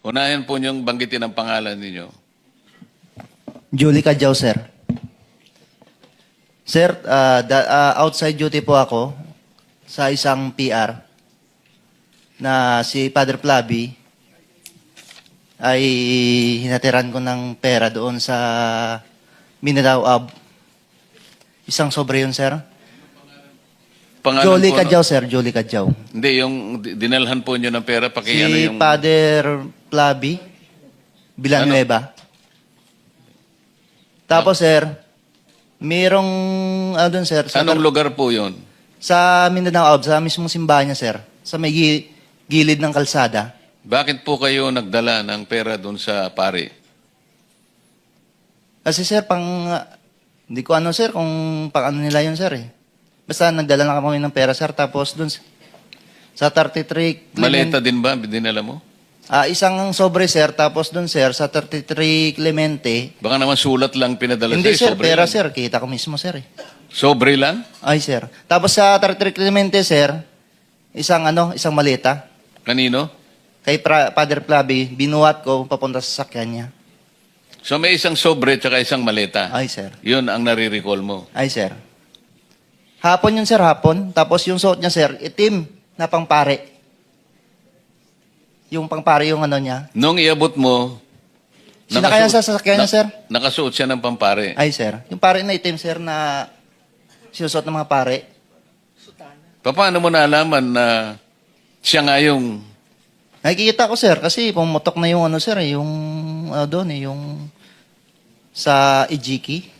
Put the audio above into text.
Unahin po niyong banggitin ang pangalan ninyo. Julie Cadjao, sir. Sir, outside duty po ako sa isang PR na si Father Flavi ay hinatiran ko ng pera doon sa Mindanao Ab. Isang sobre yun, sir. Pangalan Julie po, Cadjao, sir. Julie Cadjao. Hindi, yung dinalhan po niyo ng pera, Si ano yung... Father Flavi Villanueva. Tapos, sir, mayroong, doon, sir, sa, Anong lugar po yun? sa Mindanao Ab, sa mismong simbahan niya, sir. Sa may gilid ng kalsada. Bakit po kayo nagdala ng pera doon sa pari? Kasi, sir, hindi ko ano, sir, kung pang ano nila yun, sir, eh. Basta nagdala na kami ng pera, sir. Tapos doon sa 33 Maleta din ba? Dinala mo? isang sobre, sir. Tapos doon, sir, sa 33 Clemente. Baka naman sulat lang pinadala Hindi, sa'yo, sir, sobre pera, lang. sir. Kita ko mismo, sir, eh. Sobre lang? Ay, sir. Tapos sa 33 Clemente, sir, isang maleta. Kanino? Kay Father Flavi, binuhat ko papunta sa sakyan niya. So may isang sobre tsaka isang maleta. Ay, sir. Yun ang nare-recall mo. Ay, sir. Hapon yun, sir, hapon. Tapos yung suot niya, sir, itim na pangpare. Yung pangpare yung ano niya. Nung iabot mo, Sinakayan sa sasakyan niya, sir? Nakasuot siya ng pampare. Ay, sir. Yung pare na itim, sir, na sinusuot ng mga pare. Paano mo nalaman na siya nga yung... Nakikita ko, sir, kasi pumutok na yung ano, sir, yung doon, yung sa Ijiki.